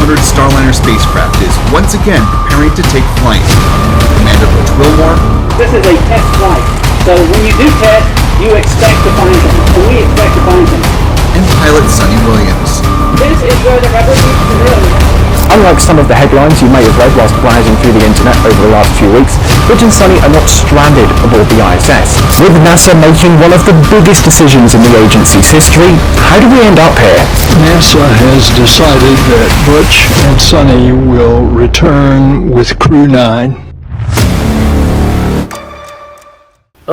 T-800 Starliner spacecraft is once again preparing to take flight. Commander Butch Wilmore. This is a test flight, so when you do test, you expect to find them, and we expect to find them. And pilot Sonny Williams. This is where the rubber meets the road. Unlike some of the headlines you may have read whilst browsing through the internet over the last few weeks, Butch and Sonny are not stranded aboard the ISS. With NASA making one of the biggest decisions in the agency's history, how do we end up here? NASA has decided that Butch and Sonny will return with Crew 9.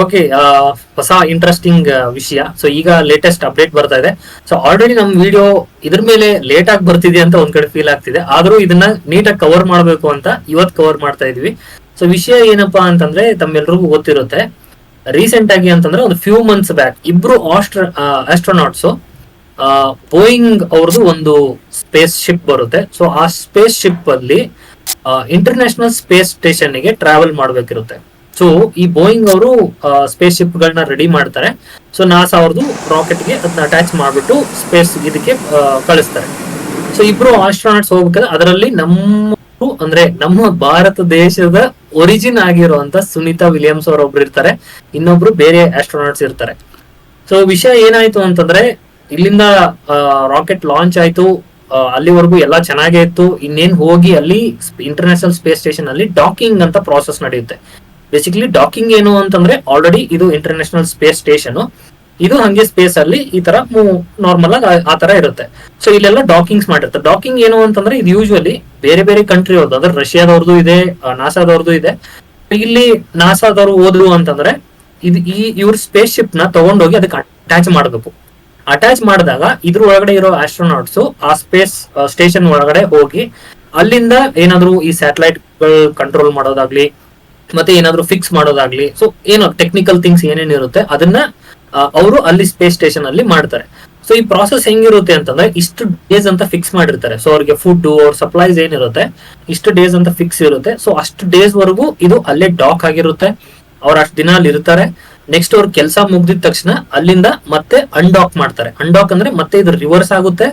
Okay, ಹೊಸ interesting ವಿಷಯ. So ಈಗ latest update ಬರ್ತಾ ಇದೆ. So already ನಮ್ video ಇದ್ರ ಮೇಲೆ late ಆಗಿ ಬರ್ತಿದೆ ಅಂತ ಒಂದ್ ಕಡೆ ಫೀಲ್ ಆಗ್ತಿದೆ. ಆದ್ರೂ ಇದನ್ನ ನೀಟಾಗಿ ಕವರ್ ಮಾಡಬೇಕು ಅಂತ ಇವತ್ತು ಕವರ್ ಮಾಡ್ತಾ ಇದೀವಿ. ಸೊ ವಿಷಯ ಏನಪ್ಪಾ ಅಂತಂದ್ರೆ ತಮ್ಮೆಲ್ರಿಗೂ ಗೊತ್ತಿರುತ್ತೆ, ರೀಸೆಂಟ್ ಆಗಿ ಅಂತಂದ್ರೆ ಒಂದು ಫ್ಯೂ ಮಂತ್ಸ್ ಬ್ಯಾಕ್ ಇಬ್ರು ಆಸ್ಟ್ರೋನಾಟ್ಸ್ ಬೋಯಿಂಗ್ ಅವ್ರದ್ದು ಒಂದು ಸ್ಪೇಸ್ ಶಿಪ್ ಬರುತ್ತೆ. ಸೊ ಆ ಸ್ಪೇಸ್ ಶಿಪ್ ಅಲ್ಲಿ ಇಂಟರ್ನ್ಯಾಷನಲ್ ಸ್ಪೇಸ್ ಸ್ಟೇಷನ್ ಗೆ ಟ್ರಾವೆಲ್ ಮಾಡ್ಬೇಕಿರುತ್ತೆ. ಸೊ ಈ ಬೋಯಿಂಗ್ ಅವರು ಸ್ಪೇಸ್ ಶಿಪ್ ಗಳನ್ನ ರೆಡಿ ಮಾಡ್ತಾರೆ. ಸೊ ನಾಸಾ ಅವ್ರದ್ದು ರಾಕೆಟ್ ಗೆ ಅದನ್ನ ಅಟ್ಯಾಚ್ ಮಾಡ್ಬಿಟ್ಟು ಸ್ಪೇಸ್ ಇದಕ್ಕೆ ಕಳಿಸ್ತಾರೆ. ಸೊ ಇಬ್ರು ಆಸ್ಟ್ರೋನಾಟ್ಸ್ ಹೋಗ್ಬೇಕಾದ್ರೆ ಅದರಲ್ಲಿ ನಮ್ಮ ಭಾರತ ದೇಶದ ಒರಿಜಿನ್ ಆಗಿರುವಂತ ಸುನೀತಾ ವಿಲಿಯಮ್ಸ್ ಅವರು ಒಬ್ರು ಇರ್ತಾರೆ, ಇನ್ನೊಬ್ರು ಬೇರೆ ಆಸ್ಟ್ರೋನಾಟ್ಸ್ ಇರ್ತಾರೆ. ಸೊ ವಿಷಯ ಏನಾಯ್ತು ಅಂತಂದ್ರೆ, ಇಲ್ಲಿಂದ ರಾಕೆಟ್ ಲಾಂಚ್ ಆಯ್ತು, ಅಲ್ಲಿವರೆಗೂ ಎಲ್ಲ ಚೆನ್ನಾಗೇ ಇತ್ತು. ಇನ್ನೇನ್ ಹೋಗಿ ಅಲ್ಲಿ ಇಂಟರ್ನ್ಯಾಷನಲ್ ಸ್ಪೇಸ್ ಸ್ಟೇಷನ್ ಅಲ್ಲಿ ಡಾಕಿಂಗ್ ಅಂತ ಪ್ರಾಸೆಸ್ ನಡೆಯುತ್ತೆ. ಬೇಸಿಕಲಿ ಡಾಕಿಂಗ್ ಏನು ಅಂತಂದ್ರೆ, ಆಲ್ರೆಡಿ ಇದು ಇಂಟರ್ನ್ಯಾಷನಲ್ ಸ್ಪೇಸ್ ಸ್ಟೇಷನ್, ಇದು ಹಂಗೆ ಸ್ಪೇಸ್ ಅಲ್ಲಿ ಈ ತರ ನಾರ್ಮಲ್ ಆಗಿ ಆ ತರ ಇರುತ್ತೆ. ಸೊ ಇಲ್ಲೆಲ್ಲ ಡಾಕಿಂಗ್ಸ್ ಮಾಡಿರ್ತಾರೆ. ಡಾಕಿಂಗ್ ಏನು ಅಂತಂದ್ರೆ, ಇದು ಯೂಶುವಲಿ ಬೇರೆ ಬೇರೆ ಕಂಟ್ರಿ ಅವ್ರದ್ದು, ಅಂದ್ರೆ ರಷ್ಯಾದವ್ರದ್ದು ಇದೆ, ನಾಸಾದವ್ರದ್ದು ಇದೆ. ಇಲ್ಲಿ ನಾಸಾದವ್ರು ಹೋದ್ರು ಅಂತಂದ್ರೆ ಇವ್ರ ಸ್ಪೇಸ್ ಶಿಪ್ ನ ತಗೊಂಡೋಗಿ ಅದಕ್ಕೆ ಅಟ್ಯಾಚ್ ಮಾಡಬೇಕು. ಅಟ್ಯಾಚ್ ಮಾಡಿದಾಗ ಇದ್ರ ಒಳಗಡೆ ಇರೋ ಆಸ್ಟ್ರೋನಾಟ್ಸ್ ಆ ಸ್ಪೇಸ್ ಸ್ಟೇಷನ್ ಒಳಗಡೆ ಹೋಗಿ ಅಲ್ಲಿಂದ ಏನಾದ್ರು ಈ ಸ್ಯಾಟಲೈಟ್ ಗಳು ಕಂಟ್ರೋಲ್ ಮಾಡೋದಾಗ್ಲಿ, ಮತ್ತೆ ಏನಾದ್ರು ಫಿಕ್ಸ್ ಮಾಡೋದಾಗ್ಲಿ, ಸೊ ಏನೋ ಟೆಕ್ನಿಕಲ್ ಥಿಂಗ್ಸ್ ಏನೇನಿರುತ್ತೆ ಅದನ್ನ ಅವರು ಅಲ್ಲಿ ಸ್ಪೇಸ್ ಸ್ಟೇಷನ್ ಅಲ್ಲಿ ಮಾಡ್ತಾರೆ. ಸೊ ಈ ಪ್ರಾಸೆಸ್ ಹೆಂಗಿರುತ್ತೆ ಅಂತಂದ್ರೆ, ಇಷ್ಟು ಡೇಸ್ ಅಂತ ಫಿಕ್ಸ್ ಮಾಡಿರ್ತಾರೆ. ಸೊ ಅವ್ರಿಗೆ ಫುಡ್ ಅವ್ರ ಸಪ್ಲೈಸ್ ಏನಿರುತ್ತೆ ಇಷ್ಟು ಡೇಸ್ ಅಂತ ಫಿಕ್ಸ್ ಇರುತ್ತೆ. ಸೊ ಅಷ್ಟು ಡೇಸ್ ವರೆಗೂ ಇದು ಅಲ್ಲೇ ಡಾಕ್ ಆಗಿರುತ್ತೆ. ಅವ್ರು ಅಷ್ಟು ದಿನ ಅಲ್ಲಿ ಇರ್ತಾರೆ. ನೆಕ್ಸ್ಟ್ ಅವ್ರ ಕೆಲಸ ಮುಗ್ದಿದ ತಕ್ಷಣ ಅಲ್ಲಿಂದ ಮತ್ತೆ ಅನ್ಡಾಕ್ ಮಾಡ್ತಾರೆ. ಅನ್ಡಾಕ್ ಅಂದ್ರೆ ಮತ್ತೆ ಇದು ರಿವರ್ಸ್ ಆಗುತ್ತೆ,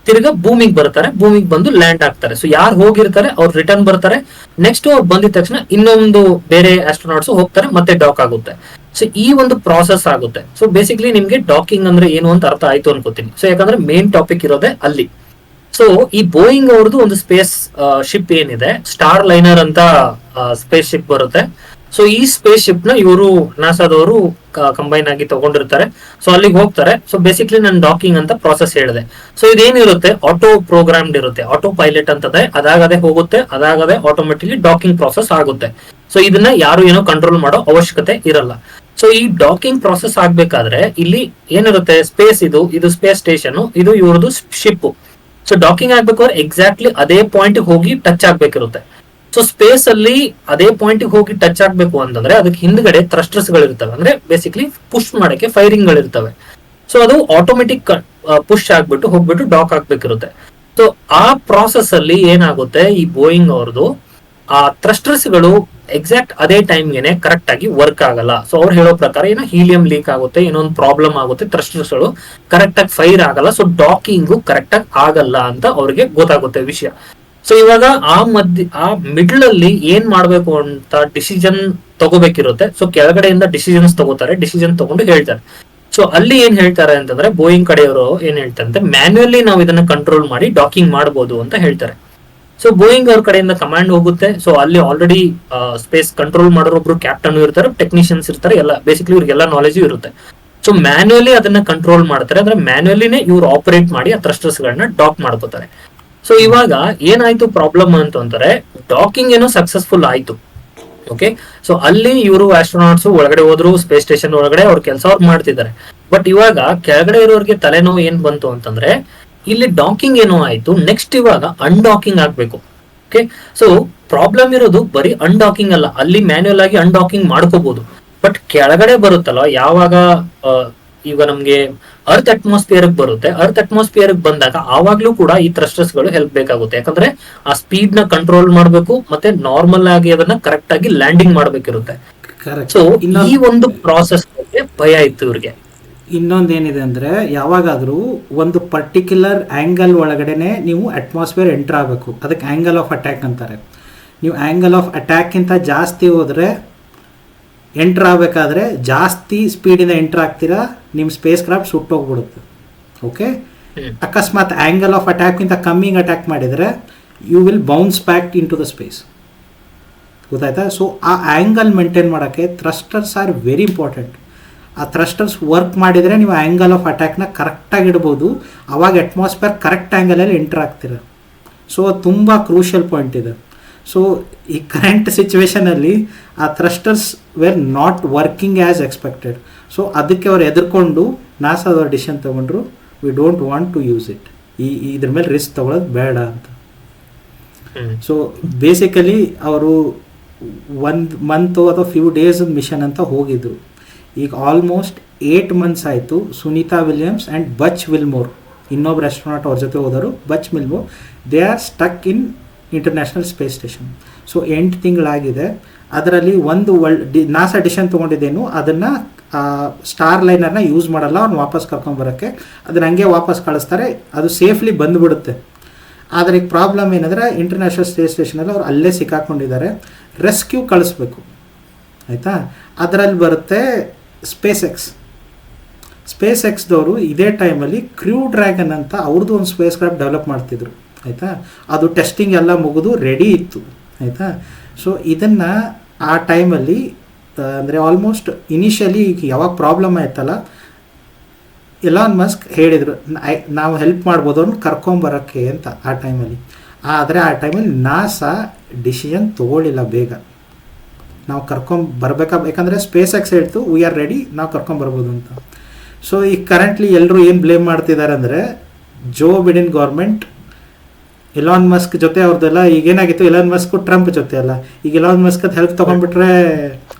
ತಿರ್ಗಾ ಭೂಮಿಗೆ ಬರ್ತಾರೆ, ಭೂಮಿಗೆ ಬಂದು ಲ್ಯಾಂಡ್ ಆಗ್ತಾರೆ. ಸೊ ಯಾರು ಹೋಗಿರ್ತಾರೆ ಅವ್ರು ರಿಟರ್ನ್ ಬರ್ತಾರೆ. ನೆಕ್ಸ್ಟ್ ಅವ್ರು ಬಂದಿದ ತಕ್ಷಣ ಇನ್ನೊಂದು ಬೇರೆ ಆಸ್ಟ್ರೋನಾಟ್ಸ್ ಹೋಗ್ತಾರೆ, ಮತ್ತೆ ಡಾಕ್ ಆಗುತ್ತೆ. ಸೊ ಈ ಒಂದು ಪ್ರಾಸೆಸ್ ಆಗುತ್ತೆ. ಸೊ ಬೇಸಿಕ್ಲಿ ನಿಮ್ಗೆ ಡಾಕಿಂಗ್ ಅಂದ್ರೆ ಏನು ಅಂತ ಅರ್ಥ ಆಯ್ತು ಅನ್ಕೋತೀನಿ. ಸೊ ಯಾಕಂದ್ರೆ ಮೇನ್ ಟಾಪಿಕ್ ಇರೋದೇ ಅಲ್ಲಿ. ಸೊ ಈ ಬೋಯಿಂಗ್ ಅವ್ರದ್ದು ಒಂದು ಸ್ಪೇಸ್ ಶಿಪ್ ಏನಿದೆ, ಸ್ಟಾರ್ ಲೈನರ್ ಅಂತ ಸ್ಪೇಸ್ ಶಿಪ್ ಬರುತ್ತೆ. ಸೊ ಈ ಸ್ಪೇಸ್ ಶಿಪ್ ನ ಇವರು ನಾಸಾದವರು ಕಂಬೈನ್ ಆಗಿ ತಗೊಂಡಿರ್ತಾರೆ. ಸೊ ಅಲ್ಲಿಗೆ ಹೋಗ್ತಾರೆ. ಸೊ ಬೇಸಿಕ್ಲಿ ನಾನು ಡಾಕಿಂಗ್ ಅಂತ ಪ್ರಾಸೆಸ್ ಹೇಳಿದೆ. ಸೊ ಇದೇನಿರುತ್ತೆ, ಆಟೋ ಪ್ರೋಗ್ರಾಮ್ಡ್ ಇರುತ್ತೆ, ಆಟೋ ಪೈಲಟ್ ಅಂತದೆ. ಅದಾಗದೆ ಹೋಗುತ್ತೆ, ಅದಾಗದೆ ಆಟೋಮೆಟಿಕ್ಲಿ ಡಾಕಿಂಗ್ ಪ್ರಾಸೆಸ್ ಆಗುತ್ತೆ. ಸೊ ಇದನ್ನ ಯಾರು ಏನೋ ಕಂಟ್ರೋಲ್ ಮಾಡೋ ಅವಶ್ಯಕತೆ ಇರಲ್ಲ. ಸೊ ಈ ಡಾಕಿಂಗ್ ಪ್ರಾಸೆಸ್ ಆಗ್ಬೇಕಾದ್ರೆ ಇಲ್ಲಿ ಏನಿರುತ್ತೆ, ಸ್ಪೇಸ್ ಇದು ಸ್ಪೇಸ್ ಸ್ಟೇಷನ್, ಇದು ಇವ್ರದ್ದು ಶಿಪ್. ಸೊ ಡಾಕಿಂಗ್ ಆಗ್ಬೇಕಾದ್ರೆ ಎಕ್ಸಾಕ್ಟ್ಲಿ ಅದೇ ಪಾಯಿಂಟ್ ಹೋಗಿ ಟಚ್ ಆಗ್ಬೇಕಿರುತ್ತೆ. ಸೊ ಸ್ಪೇಸ್ ಅಲ್ಲಿ ಅದೇ ಪಾಯಿಂಟ್ ಹೋಗಿ ಟಚ್ ಆಗ್ಬೇಕು ಅಂತಂದ್ರೆ ಅದಕ್ಕೆ ಹಿಂದ್ಗಡೆ ಥ್ರಸ್ಟರ್ಸ್ ಗಳಿರ್ತವೆ, ಅಂದ್ರೆ ಬೇಸಿಕ್ಲಿ ಪುಷ್ ಮಾಡಕ್ಕೆ ಫೈರಿಂಗ್ ಗಳಿರ್ತವೆ. ಸೊ ಅದು ಆಟೋಮೆಟಿಕ್ ಪುಷ್ ಆಗ್ಬಿಟ್ಟು ಹೋಗ್ಬಿಟ್ಟು ಡಾಕ್ ಆಗ್ಬೇಕಿರುತ್ತೆ. ಸೊ ಆ ಪ್ರಾಸೆಸ್ ಅಲ್ಲಿ ಏನಾಗುತ್ತೆ, ಈ ಬೋಯಿಂಗ್ ಅವ್ರದ್ದು ಆ ಥ್ರಸ್ಟರ್ಸ್ ಗಳು ಎಕ್ಸಾಕ್ಟ್ ಅದೇ ಟೈಮ್ಗೆನೆ ಕರೆಕ್ಟ್ ಆಗಿ ವರ್ಕ್ ಆಗಲ್ಲ. ಸೊ ಅವ್ರು ಹೇಳೋ ಪ್ರಕಾರ ಏನೋ ಹೀಲಿಯಂ ಲೀಕ್ ಆಗುತ್ತೆ, ಏನೋ ಒಂದು ಪ್ರಾಬ್ಲಮ್ ಆಗುತ್ತೆ, ಥ್ರಸ್ಟರ್ಸ್ ಗಳು ಕರೆಕ್ಟ್ ಆಗಿ ಫೈರ್ ಆಗಲ್ಲ. ಸೊ ಡಾಕಿಂಗು ಕರೆಕ್ಟ್ ಆಗಿ ಆಗಲ್ಲ ಅಂತ ಅವ್ರಿಗೆ ಗೊತ್ತಾಗುತ್ತೆ ವಿಷಯ. ಸೊ ಇವಾಗ ಆ ಮಿಡ್ಲ್ ಅಲ್ಲಿ ಏನ್ ಮಾಡ್ಬೇಕು ಅಂತ ಡಿಸಿಷನ್ ತಗೋಬೇಕಿರುತ್ತೆ. ಸೊ ಕೆಳಗಡೆಯಿಂದ ಡಿಸಿಷನ್ಸ್ ತಗೋತಾರೆ, ಡಿಸಿಷನ್ ತಗೊಂಡು ಹೇಳ್ತಾರೆ. ಸೊ ಅಲ್ಲಿ ಏನ್ ಹೇಳ್ತಾರೆ ಅಂತಂದ್ರೆ, ಬೋಯಿಂಗ್ ಕಡೆಯವರು ಏನ್ ಹೇಳ್ತಾರೆ ಅಂತ, ಮ್ಯಾನ್ಯುಯಲಿ ನಾವು ಇದನ್ನ ಕಂಟ್ರೋಲ್ ಮಾಡಿ ಡಾಕಿಂಗ್ ಮಾಡಬಹುದು ಅಂತ ಹೇಳ್ತಾರೆ. ಸೊ ಬೋಯಿಂಗ್ ಅವ್ರ ಕಡೆಯಿಂದ ಕಮಾಂಡ್ ಹೋಗುತ್ತೆ. ಸೊ ಅಲ್ಲಿ ಆಲ್ರೆಡಿ ಸ್ಪೇಸ್ ಕಂಟ್ರೋಲ್ ಮಾಡೋರು ಒಬ್ರು ಕ್ಯಾಪ್ಟನ್ ಇರ್ತಾರೆ, ಟೆಕ್ನಿಷಿಯನ್ಸ್ ಇರ್ತಾರೆ, ಎಲ್ಲ ಬೇಸಿಕ್ಲಿ ಇವ್ರಿಗೆಲ್ಲ ನಾಲೆಜ್ ಇರುತ್ತೆ. ಸೊ ಮ್ಯಾನ್ಯುಯಲಿ ಅದನ್ನ ಕಂಟ್ರೋಲ್ ಮಾಡ್ತಾರೆ, ಅಂದ್ರೆ ಮ್ಯಾನ್ಯುಯಲಿನೇ ಇವ್ರು ಆಪರೇಟ್ ಮಾಡಿ ಆ ಥ್ರಸ್ಟರ್ಸ್ ಗಳನ್ನ ಡಾಕ್ ಮಾಡ್ಕೋತಾರೆ. ಸೊ ಇವಾಗ ಏನಾಯ್ತು ಪ್ರಾಬ್ಲಮ್ ಅಂತಂದ್ರೆ, ಡಾಕಿಂಗ್ ಏನೋ ಸಕ್ಸಸ್ಫುಲ್ ಆಯ್ತು. ಓಕೆ, ಸೊ ಅಲ್ಲಿ ಇವರು ಆಸ್ಟ್ರೋನಾಟ್ಸ್ ಒಳಗಡೆ ಹೋದ್ರು, ಸ್ಪೇಸ್ ಸ್ಟೇಷನ್ ಒಳಗಡೆ ಅವ್ರ ಕೆಲಸ ಅವ್ರು ಮಾಡ್ತಿದ್ದಾರೆ. ಬಟ್ ಇವಾಗ ಕೆಳಗಡೆ ಇರೋರಿಗೆ ತಲೆನೋವು ಏನ್ ಬಂತು ಅಂತಂದ್ರೆ, ಇಲ್ಲಿ ಡಾಕಿಂಗ್ ಏನೋ ಆಯ್ತು, ನೆಕ್ಸ್ಟ್ ಇವಾಗ ಅನ್ಡಾಕಿಂಗ್ ಆಗ್ಬೇಕು. ಓಕೆ, ಸೊ ಪ್ರಾಬ್ಲಮ್ ಇರೋದು ಬರೀ ಅನ್ಡಾಕಿಂಗ್ ಅಲ್ಲ, ಅಲ್ಲಿ ಮ್ಯಾನ್ಯುಯಲ್ ಆಗಿ ಅನ್ಡಾಕಿಂಗ್ ಮಾಡ್ಕೋಬಹುದು. ಬಟ್ ಕೆಳಗಡೆ ಬರುತ್ತಲ್ಲ, ಯಾವಾಗ ಈಗ ನಮ್ಗೆ ಅರ್ತ್ ಅಟ್ಮಾಸ್ಫಿಯರ್ ಬರುತ್ತೆ, ಅರ್ತ್ ಅಟ್ಮಾಸ್ಫಿಯರ್ ಬಂದಾಗ ಆವಾಗ್ಲೂ ಕೂಡ ಈ ಥ್ರಸ್ಟರ್ಸ್ ಗಳು ಹೆಲ್ಪ್ ಬೇಕಾಗುತ್ತೆ. ಯಾಕಂದ್ರೆ ಆ ಸ್ಪೀಡ್ ನ ಕಂಟ್ರೋಲ್ ಮಾಡ್ಬೇಕು, ಮತ್ತೆ ನಾರ್ಮಲ್ ಆಗಿ ಅದನ್ನ ಕರೆಕ್ಟ್ ಆಗಿ ಲ್ಯಾಂಡಿಂಗ್ ಮಾಡ್ಬೇಕಿರುತ್ತೆ. ಸೊ ಈ ಒಂದು ಪ್ರಾಸೆಸ್ ಬಗ್ಗೆ ಭಯ ಇತ್ತು ಇವ್ರಿಗೆ. ಇನ್ನೊಂದೇನಿದೆ ಅಂದರೆ, ಯಾವಾಗಾದರೂ ಒಂದು ಪರ್ಟಿಕ್ಯುಲರ್ ಆ್ಯಂಗಲ್ ಒಳಗಡೆ ನೀವು ಅಟ್ಮಾಸ್ಫಿಯರ್ ಎಂಟ್ರ್ ಆಗಬೇಕು. ಅದಕ್ಕೆ ಆ್ಯಂಗಲ್ ಆಫ್ ಅಟ್ಯಾಕ್ ಅಂತಾರೆ. ನೀವು ಆ್ಯಂಗಲ್ ಆಫ್ ಅಟ್ಯಾಕ್ಕಿಂತ ಜಾಸ್ತಿ ಹೋದರೆ, ಎಂಟ್ರ್ ಆಗಬೇಕಾದ್ರೆ ಜಾಸ್ತಿ ಸ್ಪೀಡಿಂದ ಎಂಟ್ರ್ ಆಗ್ತೀರಾ, ನಿಮ್ಮ ಸ್ಪೇಸ್ ಕ್ರಾಫ್ಟ್ ಸುಟ್ಟೋಗ್ಬಿಡುತ್ತೆ. ಓಕೆ, ಅಕಸ್ಮಾತ್ ಆ್ಯಂಗಲ್ ಆಫ್ ಅಟ್ಯಾಕ್ಗಿಂತ ಕಮ್ಮಿಗೆ ಅಟ್ಯಾಕ್ ಮಾಡಿದರೆ you will bounce back into the space. ಗೊತ್ತಾಯ್ತಾ? ಸೊ ಆ ಆ್ಯಂಗಲ್ ಮೇಂಟೈನ್ ಮಾಡೋಕ್ಕೆ ಥ್ರಸ್ಟರ್ಸ್ ಆರ್ ವೆರಿ ಇಂಪಾರ್ಟೆಂಟ್. ಆ ಥ್ರಸ್ಟರ್ಸ್ ವರ್ಕ್ ಮಾಡಿದರೆ ನೀವು ಆ್ಯಂಗಲ್ ಆಫ್ ಅಟ್ಯಾಕ್ನ ಕರೆಕ್ಟಾಗಿ ಇಡ್ಬೋದು. ಆವಾಗ ಅಟ್ಮಾಸ್ಫಿಯರ್ ಕರೆಕ್ಟ್ ಆ್ಯಂಗಲಲ್ಲಿ ಎಂಟ್ರ್ ಆಗ್ತೀರ. ಸೊ ಅದು ತುಂಬ ಕ್ರೂಷಿಯಲ್ ಪಾಯಿಂಟ್ ಇದೆ. ಸೊ ಈ ಕರೆಂಟ್ ಸಿಚುವೇಷನಲ್ಲಿ ಆ thrusters were not working as expected. So ಅದಕ್ಕೆ ಅವ್ರು ಎದುರ್ಕೊಂಡು ನಾಸಾದವ್ರು ಡಿಸಿಷನ್ ತೊಗೊಂಡ್ರು, we don't want to use it, ಇದ್ರ ಮೇಲೆ ರಿಸ್ಕ್ ತೊಗೊಳೋದು ಬೇಡ ಅಂತ. ಸೊ ಬೇಸಿಕಲಿ ಅವರು 1 ಮಂತು ಅಥವಾ ಫ್ಯೂ ಡೇಸ್ ಮಿಷನ್ ಅಂತ ಹೋಗಿದ್ರು. ಈಗ ಆಲ್ಮೋಸ್ಟ್ 8 ಮಂತ್ಸ್ ಆಯಿತು. Sunita Williams and Buch Wilmore, ಇನ್ನೊಬ್ರು ಆಸ್ಟ್ರೋನಾಟ್ ಅವ್ರ ಜೊತೆ ಹೋದರು, Buch Wilmore, they are stuck in international space station. So 8 ತಿಂಗಳಾಗಿದೆ. ಅದರಲ್ಲಿ ಒಂದು ನಾಸಾ ಡಿಸಿಷನ್ ತೊಗೊಂಡಿದ್ದೇನು, ಅದನ್ನು ಸ್ಟಾರ್ ಲೈನರ್ನ ಯೂಸ್ ಮಾಡಲ್ಲ, ಅವ್ನು ವಾಪಸ್ ಕರ್ಕೊಂಬರೋಕ್ಕೆ. ಅದನ್ನ ಹಂಗೆ ವಾಪಸ್ ಕಳಿಸ್ತಾರೆ, ಅದು ಸೇಫ್ಲಿ ಬಂದುಬಿಡುತ್ತೆ. ಆದರೆ ಈಗ ಪ್ರಾಬ್ಲಮ್ ಏನಂದರೆ, ಇಂಟರ್ನ್ಯಾಷನಲ್ ಸ್ಪೇಸ್ ಸ್ಟೇಷನಲ್ಲಿ ಅವ್ರು ಅಲ್ಲೇ ಸಿಕ್ಕಾಕೊಂಡಿದ್ದಾರೆ, ರೆಸ್ಕ್ಯೂ ಕಳಿಸ್ಬೇಕು. ಆಯಿತಾ? ಅದರಲ್ಲಿ ಬರುತ್ತೆ ಸ್ಪೇಸ್ ಎಕ್ಸ್ದವರು ಇದೇ ಟೈಮಲ್ಲಿ ಕ್ರೂ ಡ್ರ್ಯಾಗನ್ ಅಂತ ಅವ್ರದ್ದು ಒಂದು ಸ್ಪೇಸ್ ಕ್ರಾಫ್ಟ್ ಡೆವಲಪ್ ಮಾಡ್ತಿದ್ರು. ಆಯಿತಾ? ಅದು ಟೆಸ್ಟಿಂಗ್ ಎಲ್ಲ ಮುಗಿದು ರೆಡಿ ಇತ್ತು. ಆಯಿತಾ? ಸೊ ಇದನ್ನು ಆ ಟೈಮಲ್ಲಿ ಅಂದರೆ ಆಲ್ಮೋಸ್ಟ್ ಇನಿಷಿಯಲಿ ಈಗ ಯಾವಾಗ ಪ್ರಾಬ್ಲಮ್ ಆಯ್ತಲ್ಲ, ಎಲಾನ್ ಮಸ್ಕ್ ಹೇಳಿದರು ನಾವು ಹೆಲ್ಪ್ ಮಾಡ್ಬೋದು ಅವ್ನು ಕರ್ಕೊಂಬರೋಕ್ಕೆ ಅಂತ ಆ ಟೈಮಲ್ಲಿ. ಆದರೆ ಆ ಟೈಮಲ್ಲಿ ನಾಸಾ ಡಿಸಿಷನ್ ತೊಗೊಳ್ಳಿಲ್ಲ ಬೇಗ, ನಾವು ಯಾಕಂದರೆ ಸ್ಪೇಸ್ ಎಕ್ಸ್ ಹೇಳ್ತು ವಿ ಆರ್ ರೆಡಿ, ನಾವು ಕರ್ಕೊಂಬರ್ಬೋದು ಅಂತ. ಸೊ ಈಗ ಕರೆಂಟ್ಲಿ ಎಲ್ಲರೂ ಏನು ಬ್ಲೇಮ್ ಮಾಡ್ತಿದ್ದಾರೆ ಅಂದರೆ, Joe Biden government Elon Musk ಜೊತೆ ಅವ್ರದ್ದೆಲ್ಲ. ಈಗೇನಾಗಿತ್ತು, ಎಲಾನ್ ಮಸ್ಕು ಟ್ರಂಪ್ ಜೊತೆ ಅಲ್ಲ, ಈಗ ಎಲಾನ್ ಮಸ್ಕ್ ಹೆಲ್ಪ್ ತೊಗೊಂಡ್ಬಿಟ್ರೆ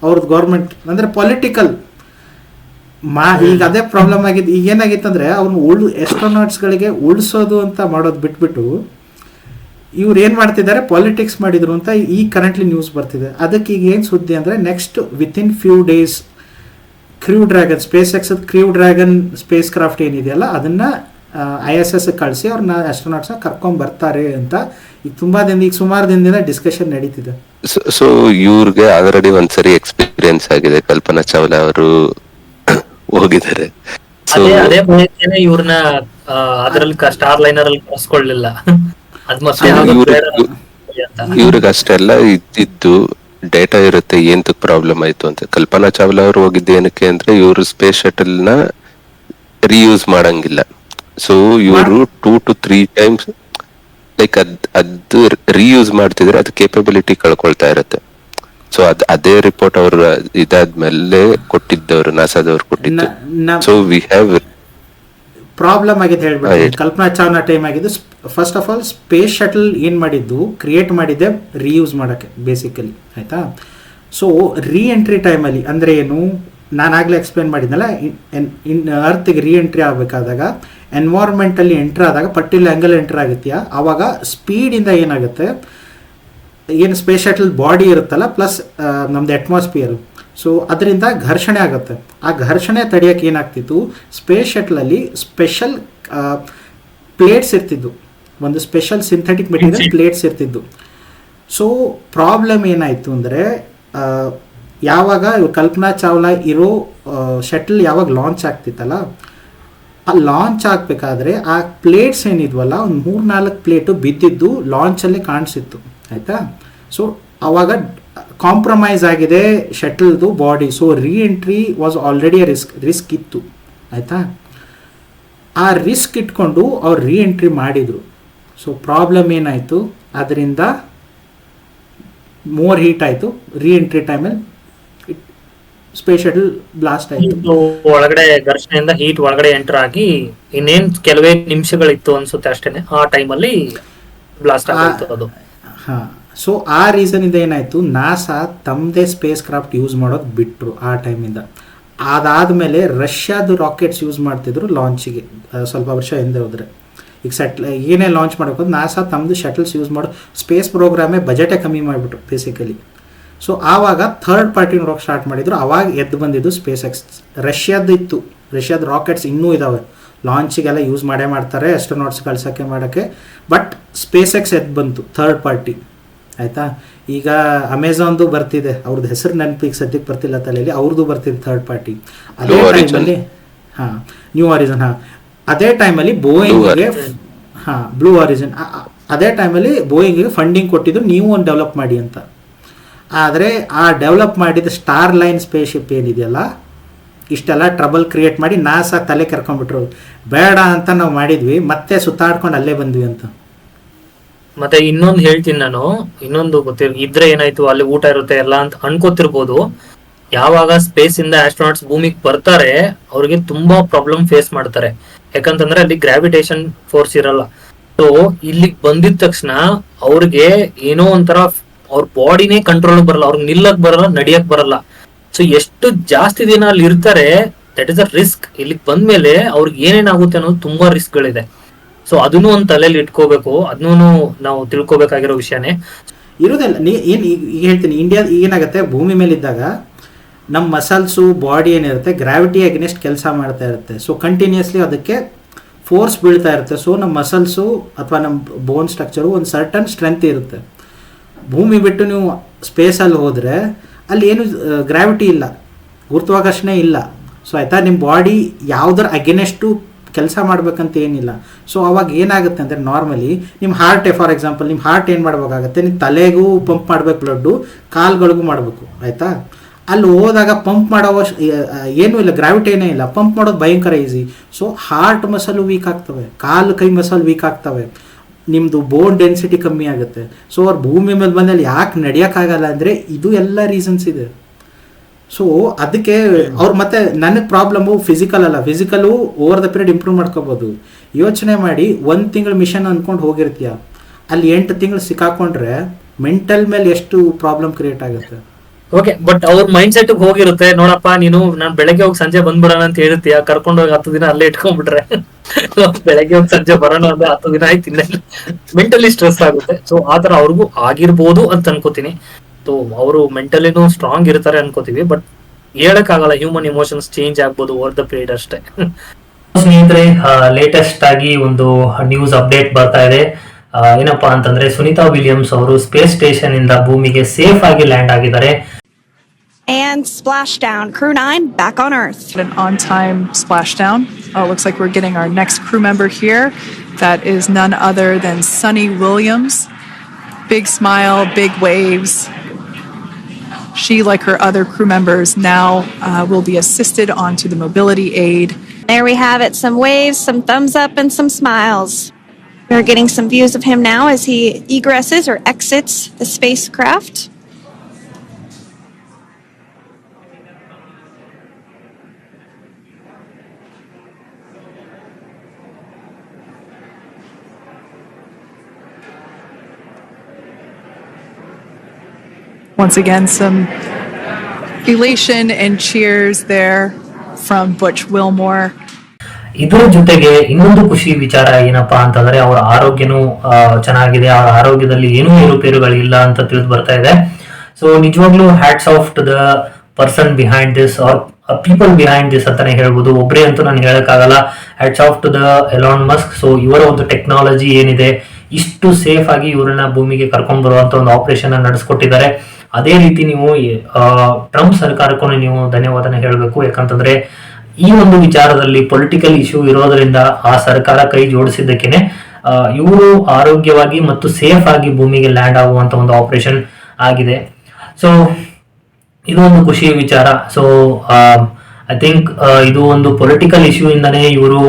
ಅವ್ರದ್ದು ಗೌರ್ಮೆಂಟ್ ಅಂದರೆ ಪೊಲಿಟಿಕಲ್ ಈಗ ಅದೇ ಪ್ರಾಬ್ಲಮ್ ಆಗಿದ್ದು. ಈಗ ಏನಾಗಿತ್ತು ಅಂದರೆ, ಅವ್ರನ್ನ ಎಸ್ಟ್ರೋನಾಟ್ಸ್ಗಳಿಗೆ ಉಳಿಸೋದು ಅಂತ ಮಾಡೋದು ಬಿಟ್ಬಿಟ್ಟು ಇವ್ರು ಏನು ಮಾಡ್ತಿದ್ದಾರೆ, ಪಾಲಿಟಿಕ್ಸ್ ಮಾಡಿದ್ರು ಅಂತ ಈ ಕರೆಂಟ್ಲಿ ನ್ಯೂಸ್ ಬರ್ತಿದೆ. ಅದಕ್ಕೆ ಈಗ ಏನು ಸುದ್ದಿ ಅಂದರೆ, ನೆಕ್ಸ್ಟ್ ವಿತಿನ್ ಫ್ಯೂ ಡೇಸ್ ಕ್ರೂ ಡ್ರ್ಯಾಗನ್, ಸ್ಪೇಸ್ ಎಕ್ಸ್ ಕ್ರೂ ಡ್ರ್ಯಾಗನ್ ಸ್ಪೇಸ್ ಕ್ರಾಫ್ಟ್ ಏನಿದೆಯಲ್ಲ ಅದನ್ನು ISS ಕಳಿಸಿ ಅವ್ರನ್ನ ಆಸ್ಟ್ರೋನಾಟ್ಸ್ನ ಕರ್ಕೊಂಬರ್ತಾರೆ ಅಂತ ಈಗ ಸುಮಾರು ದಿನದಿಂದ ಡಿಸ್ಕಷನ್ ನಡೀತಿದೆ. ಸೊ ಇವ್ರಿಗೆ ಆಲ್ರೆಡಿ ಒಂದ್ಸರಿ ಎಕ್ಸ್ಪೀರಿಯನ್ಸ್ ಆಗಿದೆ, ಕಲ್ಪನಾ ಚಾವ್ಲಾ ಅವರು ಹೋಗಿದ್ದಾರೆ. ಅದೇ ಭಯಕ್ಕೇನೆ ಇವ್ರನ್ನ ಅದರಲ್ಲಿ ಸ್ಟಾರ್ ಲೈನರ್ ಅಲ್ಲಿ ಕಳ್ಸ್ಕೊಳ್ಳಿಲ್ಲ. ಇವ್ರಿಗೆ ಅಷ್ಟೆಲ್ಲ ಇದ್ದು ಡೇಟಾ ಇರುತ್ತೆ ಏಂತಕ್ ಪ್ರಾಬ್ಲಮ್ ಆಯ್ತು ಅಂತ. ಕಲ್ಪನಾ ಚಾವ್ಲಾ ಅವರು ಹೋಗಿದ್ದು ಏನಕ್ಕೆ ಅಂದ್ರೆ, ಇವರು ಸ್ಪೇಸ್ ಶಟಲ್ ನ ರೀಯೂಸ್ ಮಾಡಂಗಿಲ್ಲ. ಸೊ ಇವರು 2 to 3 times ಲೈಕ್ ಅದು ರೀಯೂಸ್ ಮಾಡ್ತಿದ್ರೆ ಅದು ಕೇಪಬಿಲಿಟಿ ಕಳ್ಕೊಳ್ತಾ ಇರುತ್ತೆ. ಸೊ ಅದೇ ರಿಪೋರ್ಟ್ ಅವರು ಇದಾದ್ಮೇಲೆ ಕೊಟ್ಟಿದ್ದವರು, ನಾಸಾದವ್ರು ಕೊಟ್ಟಿದ್ದು. ಸೊ ವಿ ಹ್ಯಾವ್ ಪ್ರಾಬ್ಲಮ್ ಆಗಿದೆ ಹೇಳ್ಬಿಟ್ಟು. ಕಲ್ಪನಾ ಚಾವ್ಲಾ ಟೈಮ್ ಆಗಿದ್ದು, first of all space shuttle ಏನು ಮಾಡಿದ್ದು, ಕ್ರಿಯೇಟ್ ಮಾಡಿದ್ದೆ ರೀಯೂಸ್ ಮಾಡೋಕ್ಕೆ ಬೇಸಿಕಲಿ. ಆಯಿತಾ? ಸೊ ಎಂಟ್ರಿ ಟೈಮಲ್ಲಿ ಅಂದರೆ ಏನು, ನಾನಾಗಲೇ ಎಕ್ಸ್ಪ್ಲೇನ್ ಮಾಡಿದ್ನಲ್ಲ, ಅರ್ತ್ಗೆ ಎಂಟ್ರಿ ಆಗಬೇಕಾದಾಗ ಎನ್ವೈರ್ಮೆಂಟಲ್ಲಿ ಎಂಟ್ರ್ ಆದಾಗ ಪರ್ಟಿಕ್ಯುಲರ್ ಆ್ಯಂಗಲ್ ಎಂಟ್ರ್ ಆಗುತ್ತೆಯಾ, ಆವಾಗ ಸ್ಪೀಡಿಂದ ಏನಾಗುತ್ತೆ, ಏನು ಸ್ಪೇಸ್ ಶಟಲ್ ಬಾಡಿ ಇರುತ್ತಲ್ಲ ಪ್ಲಸ್ ನಮ್ಮದು ಅಟ್ಮಾಸ್ಫಿಯರು, ಸೊ ಅದರಿಂದ ಘರ್ಷಣೆ ಆಗುತ್ತೆ. ಆ ಘರ್ಷಣೆ ತಡೆಯೋಕ್ಕೆ ಏನಾಗ್ತಿತ್ತು, ಸ್ಪೇಸ್ ಶಟಲಲ್ಲಿ ಸ್ಪೆಷಲ್ ಪ್ಲೇಟ್ಸ್ ಇರ್ತಿದ್ದು, ಒಂದು ಸ್ಪೆಷಲ್ ಸಿಂಥೆಟಿಕ್ ಮೆಟೀರಿಯಲ್ ಪ್ಲೇಟ್ಸ್ ಇರ್ತಿದ್ದು. ಸೊ ಪ್ರಾಬ್ಲಮ್ ಏನಾಯಿತು ಅಂದರೆ, ಯಾವಾಗ ಕಲ್ಪನಾ ಚಾವ್ಲಾ ಇರೋ ಶಟಲ್ ಯಾವಾಗ ಲಾಂಚ್ ಆಗ್ತಿತ್ತಲ್ಲ, ಆ ಲಾಂಚ್ ಆಗಬೇಕಾದ್ರೆ ಆ ಪ್ಲೇಟ್ಸ್ ಏನಿದ್ವಲ್ಲ, ಒಂದು 3-4 ಪ್ಲೇಟು ಬಿದ್ದಿದ್ದು ಲಾಂಚಲ್ಲಿ ಕಾಣಿಸಿತ್ತು. ಆಯಿತಾ? ಸೊ ಆವಾಗ ಕಾಂಪ್ರಮೈಸ್ ಆಗಿದೆ ಶಟಲ್ದು body. So entry was already risk ಇತ್ತು. ಆಯಿತಾ? ಆ ರಿಸ್ಕ್ ಇಟ್ಕೊಂಡು ಅವ್ರು ಎಂಟ್ರಿ ಮಾಡಿದರು. ಸೊ ಪ್ರಾಬ್ಲಮ್ ಏನಾಯಿತು, ಅದರಿಂದ ಮೋರ್ ಹೀಟ್ ಆಯಿತು. ಎಂಟ್ರಿ ಟೈಮಲ್ಲಿ ಸ್ಪೇಸ್ ಶಟಲ್ ಬ್ಲಾಸ್ಟ್ ಆಯಿತು. ಒಳಗಡೆ ಘರ್ಷಣೆಯಿಂದ ಹೀಟ್ ಒಳಗಡೆ ಎಂಟರ್ ಆಗಿ ಇನ್ನೇನ್ ಕೆಲವೇ ನಿಮಿಷಗಳಿತ್ತು ಅನ್ಸುತ್ತೆ ಅಷ್ಟೇನೆ, ಆ ಟೈಮಲ್ಲಿ ಬ್ಲಾಸ್ಟ್ ಆಗಿತ್ತು ಅದು. ಹಾಂ. ಸೊ ಆ ರೀಸನಿಂದ ಏನಾಯಿತು, ನಾಸಾ ತಮ್ಮದೇ ಸ್ಪೇಸ್ ಕ್ರಾಫ್ಟ್ ಯೂಸ್ ಮಾಡೋದು ಬಿಟ್ಟರು ಆ ಟೈಮಿಂದ. ಅದಾದಮೇಲೆ ರಷ್ಯಾದು ರಾಕೆಟ್ಸ್ ಯೂಸ್ ಮಾಡ್ತಿದ್ರು ಲಾಂಚಿಗೆ, ಸ್ವಲ್ಪ ವರ್ಷ ಹಿಂದೆ ಹೋದರೆ. ಈಗ ಏನೇ ಲಾಂಚ್ ಮಾಡಬೇಕು, ನಾಸಾ ತಮ್ಮದು ಶಟಲ್ಸ್ ಯೂಸ್ ಮಾಡೋ ಸ್ಪೇಸ್ ಪ್ರೋಗ್ರಾಮೇ ಬಜೆಟೇ ಕಮ್ಮಿ ಮಾಡಿಬಿಟ್ರು ಬೇಸಿಕಲಿ. ಸೊ ಆವಾಗ ಥರ್ಡ್ ಪಾರ್ಟಿ ನೋಡೋಕೆ ಸ್ಟಾರ್ಟ್ ಮಾಡಿದ್ರು. ಆವಾಗ ಎದ್ದು ಬಂದಿದ್ದು ಸ್ಪೇಸ್ ಎಕ್ಸ್. ರಷ್ಯಾದ ಇತ್ತು, ರಷ್ಯಾದ ರಾಕೆಟ್ಸ್ ಇನ್ನೂ ಇದ್ದಾವೆ, ಲಾಂಚಿಗೆಲ್ಲ ಯೂಸ್ ಮಾಡೇ ಮಾಡ್ತಾರೆ ಆಸ್ಟ್ರೋನಾಟ್ಸ್ ಕಳ್ಸೋಕ್ಕೆ ಮಾಡೋಕ್ಕೆ. ಬಟ್ ಸ್ಪೇಸ್ ಎಕ್ಸ್ ಎದ್ದು ಬಂತು ಥರ್ಡ್ ಪಾರ್ಟಿ, ಆಯಿತಾ. ಈಗ ಅಮೆಝಾನ್ದು ಬರ್ತಿದೆ, ಅವ್ರದ್ದು ಹೆಸರು ನೆನಪಿಗೆ ಸದ್ಯಕ್ಕೆ ಬರ್ತಿಲ್ಲ ತಲೆಯಲ್ಲಿ, ಅವ್ರದ್ದು ಬರ್ತಿದೆ ಥರ್ಡ್ ಪಾರ್ಟಿ. ಅದೇ ಟೈಮಲ್ಲಿ ನ್ಯೂ ಆರಿಜನ್, ಅದೇ ಟೈಮಲ್ಲಿ ಬೋಯಿಂಗ್ಗೆ ಬ್ಲೂ ಆರಿಜಿನ್, ಅದೇ ಟೈಮಲ್ಲಿ ಬೋಯಿಂಗಿಗೆ ಫಂಡಿಂಗ್ ಕೊಟ್ಟಿದ್ದು ನೀವು ಒಂದು ಡೆವಲಪ್ ಮಾಡಿ ಅಂತ. ಆದರೆ ಆ ಡೆವಲಪ್ ಮಾಡಿದ ಸ್ಟಾರ್ ಲೈನ್ ಸ್ಪೇಸ್ಶಿಪ್ ಏನಿದೆಯಲ್ಲ, ಇಷ್ಟೆಲ್ಲ ಟ್ರಬಲ್ ಕ್ರಿಯೇಟ್ ಮಾಡಿ ನಾಸಾ ತಲೆ ಕರ್ಕೊಂಡ್ಬಿಟ್ರು. ಬೇಡ ಅಂತ ನಾವು ಮಾಡಿದ್ವಿ, ಮತ್ತೆ ಸುತ್ತಾಡ್ಕೊಂಡು ಅಲ್ಲೇ ಬಂದ್ವಿ ಅಂತ. ಮತ್ತೆ ಇನ್ನೊಂದು ಹೇಳ್ತೀನಿ ನಾನು, ಇನ್ನೊಂದು ಇದ್ರೆ ಏನಾಯ್ತು, ಅಲ್ಲಿ ಊಟ ಇರುತ್ತೆ ಎಲ್ಲ ಅಂತ ಅನ್ಕೋತಿರ್ಬೋದು. ಯಾವಾಗ ಸ್ಪೇಸ್ ಇಂದ ಆಸ್ಟ್ರೋನಾಟ್ಸ್ ಭೂಮಿಗೆ ಬರ್ತಾರೆ, ಅವ್ರಿಗೆ ತುಂಬಾ ಪ್ರಾಬ್ಲಮ್ ಫೇಸ್ ಮಾಡ್ತಾರೆ. ಯಾಕಂತಂದ್ರೆ ಅಲ್ಲಿ ಗ್ರಾವಿಟೇಷನ್ ಫೋರ್ಸ್ ಇರಲ್ಲ. ಸೊ ಇಲ್ಲಿಗೆ ಬಂದಿದ ತಕ್ಷಣ ಅವ್ರಿಗೆ ಏನೋ ಒಂಥರ ಅವ್ರ ಬಾಡಿನೇ ಕಂಟ್ರೋಲ್ ಬರಲ್ಲ, ಅವ್ರಿಗೆ ನಿಲ್ಲಕ್ ಬರಲ್ಲ, ನಡಿಯಕ್ ಬರಲ್ಲ. ಸೊ ಎಷ್ಟು ಜಾಸ್ತಿ ದಿನ ಅಲ್ಲಿ ಇರ್ತಾರೆ, ದಟ್ ಇಸ್ ಅ ರಿಸ್ಕ್. ಇಲ್ಲಿಗೆ ಬಂದ್ಮೇಲೆ ಅವ್ರಿಗೆ ಏನೇನಾಗುತ್ತೆ ಅನ್ನೋದು ತುಂಬಾ ರಿಸ್ಕ್ಗಳಿದೆ. ಸೊ ಅದನ್ನು ಒಂದು ತಲೆಯಲ್ಲಿ ಇಟ್ಕೋಬೇಕು, ಅದನ್ನು ನಾವು ತಿಳ್ಕೊಬೇಕಾಗಿರೋ ವಿಷಯನೇ ಇರೋದಲ್ಲ. ಏನು ಈಗ ಹೇಳ್ತೀನಿ, ಇಂಡಿಯಾ ಏನಾಗುತ್ತೆ, ಭೂಮಿ ಮೇಲೆ ಇದ್ದಾಗ ನಮ್ಮ ಮಸಲ್ಸು ಬಾಡಿ ಏನಿರುತ್ತೆ ಗ್ರಾವಿಟಿ ಅಗೇನೆಸ್ಟ್ ಕೆಲಸ ಮಾಡ್ತಾ ಇರುತ್ತೆ. ಸೊ ಕಂಟಿನ್ಯೂಸ್ಲಿ ಅದಕ್ಕೆ ಫೋರ್ಸ್ ಬೀಳ್ತಾ ಇರುತ್ತೆ. ಸೊ ನಮ್ಮ ಮಸಲ್ಸು ಅಥವಾ ನಮ್ಮ ಬೋನ್ ಸ್ಟ್ರಕ್ಚರು ಒಂದು ಸರ್ಟನ್ ಸ್ಟ್ರೆಂತ್ ಇರುತ್ತೆ. ಭೂಮಿ ಬಿಟ್ಟು ನೀವು ಸ್ಪೇಸಲ್ಲಿ ಹೋದರೆ ಅಲ್ಲಿ ಏನು ಗ್ರಾವಿಟಿ ಇಲ್ಲ, ಗುರುತ್ವಾಕರ್ಷಣೆ ಇಲ್ಲ. ಸೊ ಆಯಿತಾ, ನಿಮ್ಮ ಬಾಡಿ ಯಾವುದರ ಅಗೇನೆಸ್ಟು ಕೆಲಸ ಮಾಡ್ಬೇಕಂತ ಏನಿಲ್ಲ. ಸೊ ಅವಾಗ ಏನಾಗುತ್ತೆ ಅಂದರೆ, ನಾರ್ಮಲಿ ನಿಮ್ಮ ಹಾರ್ಟೇ ಫಾರ್ ಎಕ್ಸಾಂಪಲ್, ನಿಮ್ಮ ಹಾರ್ಟ್ ಏನು ಮಾಡಬೇಕಾಗತ್ತೆ, ನಿಮ್ಮ ತಲೆಗೂ ಪಂಪ್ ಮಾಡಬೇಕು ಬ್ಲಡ್ಡು, ಕಾಲುಗಳಿಗೂ ಮಾಡಬೇಕು, ಆಯಿತಾ. ಅಲ್ಲಿ ಹೋದಾಗ ಪಂಪ್ ಮಾಡೋ ಏನೂ ಇಲ್ಲ, ಗ್ರಾವಿಟಿನೇ ಇಲ್ಲ, ಪಂಪ್ ಮಾಡೋದು ಭಯಂಕರ ಈಸಿ. ಸೊ ಹಾರ್ಟ್ ಮಸಲು ವೀಕ್ ಆಗ್ತವೆ, ಕಾಲು ಕೈ ಮಸಲ್ ವೀಕ್ ಆಗ್ತವೆ, ನಿಮ್ಮದು ಬೋನ್ ಡೆನ್ಸಿಟಿ ಕಮ್ಮಿ ಆಗುತ್ತೆ. ಸೊ ಅವ್ರು ಭೂಮಿ ಮೇಲೆ ಬಂದಲ್ಲಿ ಯಾಕೆ ನಡೆಯೋಕ್ಕಾಗಲ್ಲ ಅಂದರೆ ಇದು ಎಲ್ಲ ರೀಸನ್ಸ್ ಇದೆ. ಸೊ ಅದಕ್ಕೆ ಅವ್ರು ಮತ್ತೆ ನನಗೆ ಪ್ರಾಬ್ಲಮ್ಮು ಫಿಸಿಕಲ್ ಅಲ್ಲ, physical over the period improve ಮಾಡ್ಕೋಬೋದು. ಯೋಚನೆ ಮಾಡಿ, 1 ತಿಂಗಳು ಮಿಷನ್ ಅಂದ್ಕೊಂಡು ಹೋಗಿರ್ತೀಯ, ಅಲ್ಲಿ 8 ತಿಂಗಳು ಸಿಕ್ಕಾಕೊಂಡ್ರೆ ಮೆಂಟಲ್ ಮೇಲೆ ಎಷ್ಟು ಪ್ರಾಬ್ಲಮ್ ಕ್ರಿಯೇಟ್ ಆಗುತ್ತೆ. ಓಕೆ, ಬಟ್ ಅವ್ರ ಮೈಂಡ್ ಸೆಟ್ ಹೋಗಿರುತ್ತೆ, ನೋಡಪ್ಪ ನೀನು ನಾನು ಬೆಳಗ್ಗೆ ಹೋಗಿ ಸಂಜೆ ಬಂದ್ಬಿಡೋಣ ಅಂತ ಹೇಳ್ತೀಯ, ಕರ್ಕೊಂಡು ಹೋಗಿ 10 ದಿನ ಅಲ್ಲೇ ಇಟ್ಕೊಂಡ್ಬಿಟ್ರೆ ಬೆಳಗ್ಗೆ ಹೋಗಿ ಸಂಜೆ ಬರೋಣ ಅಂದ್ರೆ 10 ದಿನ ಆಯ್ತು, ಮೆಂಟಲಿ ಸ್ಟ್ರೆಸ್ ಆಗುತ್ತೆ. ಸೊ ಆತರ ಅವ್ರಿಗೂ ಆಗಿರ್ಬೋದು ಅಂತ ಅನ್ಕೋತೀನಿ. ಸೊ ಅವರು ಮೆಂಟಲಿನೂ ಸ್ಟ್ರಾಂಗ್ ಇರ್ತಾರೆ ಅನ್ಕೋತೀವಿ, ಬಟ್ ಹೇಳಕ್ಕಾಗಲ್ಲ, ಹ್ಯೂಮನ್ ಇಮೋಷನ್ಸ್ ಚೇಂಜ್ ಆಗ್ಬೋದು ಓವರ್ ದ ಪೀರಿಯಡ್ ಅಷ್ಟೇ. ಸ್ನೇಹಿತರೆ, ಲೇಟೆಸ್ಟ್ ಆಗಿ ಒಂದು ನ್ಯೂಸ್ ಅಪ್ಡೇಟ್ ಬರ್ತಾ ಇದೆ. ಏನಪ್ಪಾ ಅಂತಂದ್ರೆ, ಸುನೀತಾ ವಿಲಿಯಮ್ಸ್ ಅವರು ಸ್ಪೇಸ್ ಸ್ಟೇಷನ್ ಇಂದ ಭೂಮಿಗೆ ಸೇಫ್ ಆಗಿ ಲ್ಯಾಂಡ್ ಆಗಿದ್ದಾರೆ. And splashdown, Crew 9 back on Earth. An on-time splashdown. Looks like we're getting our next crew member here. That is none other than Sunny Williams. Big smile, big waves. She, like her other crew members, now will be assisted onto the mobility aid. There we have it, some waves, some thumbs up, and some smiles. We're getting some views of him now as he egresses or exits the spacecraft. Once again, some elation and cheers there from Butch Wilmore. ಇದರ ಜೊತೆಗೆ ಇನ್ನೊಂದು ಖುಷಿ ವಿಚಾರ ಏನಪ್ಪಾ ಅಂತಂದ್ರೆ, ಅವರ ಆರೋಗ್ಯನೂ ಚೆನ್ನಾಗಿದೆ, ಅವರ ಆರೋಗ್ಯದಲ್ಲಿ ಏನೂ ಏರುಪೇರುಗಳಿಲ್ಲ ಅಂತ ತಿಳಿದು ಬರ್ತಾ ಇದೆ. ಸೊ ನಿಜವಾಗ್ಲೂ hats off to the person behind this or people behind this ಅಂತಾನೆ ಹೇಳ್ಬೋದು. ಒಬ್ಬರೇ ಅಂತೂ ನಾನು ಹೇಳಕ್ಕಾಗಲ್ಲ. Hats off to the Elon Musk. So ಇವರ ಒಂದು ಟೆಕ್ನಾಲಜಿ ಏನಿದೆ, ಇಷ್ಟು ಸೇಫ್ ಆಗಿ ಇವರನ್ನ ಭೂಮಿಗೆ ಕರ್ಕೊಂಡ್ ಬರುವಂತ ಒಂದು ಆಪರೇಷನ್ ನಡೆಸ್ಕೊಟ್ಟಿದ್ದಾರೆ. ಅದೇ ರೀತಿ ನೀವು ಟ್ರಂಪ್ ಸರ್ಕಾರಕ್ಕೂ ನೀವು ಧನ್ಯವಾದನ ಹೇಳಬೇಕು. ಯಾಕಂತಂದ್ರೆ ಈ ಒಂದು ವಿಚಾರದಲ್ಲಿ ಪೊಲಿಟಿಕಲ್ ಇಶ್ಯೂ ಇರೋದ್ರಿಂದ ಆ ಸರ್ಕಾರ ಕೈ ಜೋಡಿಸಿದ್ದಕ್ಕೇನೆ ಇವರು ಆರೋಗ್ಯವಾಗಿ ಮತ್ತು ಸೇಫ್ ಆಗಿ ಭೂಮಿಗೆ ಲ್ಯಾಂಡ್ ಆಗುವಂತ ಒಂದು ಆಪರೇಷನ್ ಆಗಿದೆ. ಸೊ ಇದು ಒಂದು ಖುಷಿಯ ವಿಚಾರ. ಸೊ ಐ ಥಿಂಕ್ ಇದು ಒಂದು ಪೊಲಿಟಿಕಲ್ ಇಶ್ಯೂ ಇಂದಾನೆ ಇವರು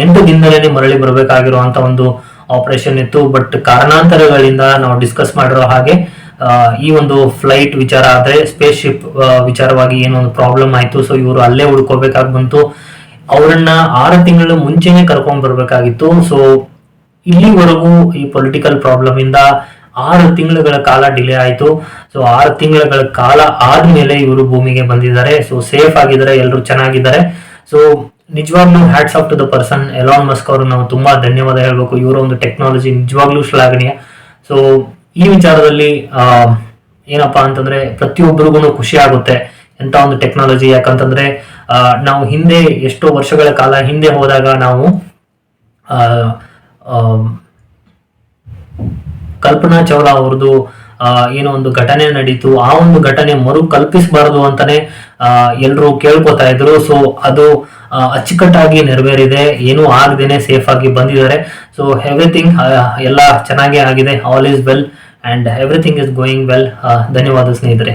8 ದಿನದಲ್ಲೇ ಮರಳಿ ಬರಬೇಕಾಗಿರುವಂತ ಒಂದು ಆಪರೇಷನ್ ಇತ್ತು. ಬಟ್ ಕಾರಣಾಂತರಗಳಿಂದ ನಾವು ಡಿಸ್ಕಸ್ ಮಾಡಿರೋ ಹಾಗೆ ಈ ಒಂದು ಫ್ಲೈಟ್ ವಿಚಾರ ಆದ್ರೆ, ಸ್ಪೇಸ್ ಶಿಪ್ ವಿಚಾರವಾಗಿ ಏನೊಂದು ಪ್ರಾಬ್ಲಮ್ ಆಯ್ತು. ಸೊ ಇವರು ಅಲ್ಲೇ ಉಳ್ಕೋಬೇಕಾಗಿ ಬಂತು. ಅವರನ್ನ 6 ತಿಂಗಳು ಮುಂಚೆನೆ ಕರ್ಕೊಂಡ್ ಬರ್ಬೇಕಾಗಿತ್ತು. ಸೊ ಇಲ್ಲಿವರೆಗೂ ಈ ಪೊಲಿಟಿಕಲ್ ಪ್ರಾಬ್ಲಮ್ ಇಂದ 6 ತಿಂಗಳ ಕಾಲ ಡಿಲೇ ಆಯ್ತು. ಸೊ 6 ತಿಂಗಳ ಕಾಲ ಆದ್ಮೇಲೆ ಇವರು ಭೂಮಿಗೆ ಬಂದಿದ್ದಾರೆ. ಸೊ ಸೇಫ್ ಆಗಿದ್ದಾರೆ, ಎಲ್ಲರೂ ಚೆನ್ನಾಗಿದ್ದಾರೆ. ಸೊ ನಿಜವಾಗ್ಲೂ hats off to the person Elon Musk ಅವರು ನಾವು ತುಂಬಾ ಧನ್ಯವಾದ ಹೇಳ್ಬೇಕು. ಇವರ ಒಂದು ಟೆಕ್ನಾಲಜಿ ನಿಜವಾಗ್ಲೂ ಶ್ಲಾಘನೀಯ. ಸೊ ಈ ವಿಚಾರದಲ್ಲಿ ಏನಪ್ಪಾ ಅಂತಂದ್ರೆ ಪ್ರತಿಯೊಬ್ಬರಿಗೂ ಖುಷಿ ಆಗುತ್ತೆ ಎಂತ ಒಂದು ಟೆಕ್ನಾಲಜಿ. ಯಾಕಂತಂದ್ರೆ ನಾವು ಹಿಂದೆ ಎಷ್ಟೋ ವರ್ಷಗಳ ಕಾಲ ಹಿಂದೆ ಹೋದಾಗ ನಾವು ಕಲ್ಪನಾ ಚಾವ್ಲಾ ಅವ್ರದ್ದು ಏನೋ ಒಂದು ಘಟನೆ ನಡೀತು, ಆ ಒಂದು ಘಟನೆ ಮರು ಕಲ್ಪಿಸಬಾರದು ಅಂತಾನೆ ಎಲ್ರು ಕೇಳ್ಕೊತಾ ಇದ್ರು. ಸೊ ಅದು ಅಚ್ಚುಕಟ್ಟಾಗಿ ನೆರವೇರಿದೆ, ಏನೂ ಆಗದೇನೆ ಸೇಫ್ ಆಗಿ ಬಂದಿದ್ದಾರೆ. ಸೊ ಎವ್ರಿಥಿಂಗ್ ಎಲ್ಲ ಚೆನ್ನಾಗೇ ಆಗಿದೆ. All is well and everything is going well. ಧನ್ಯವಾದ ಸ್ನೇಹಿತರೆ.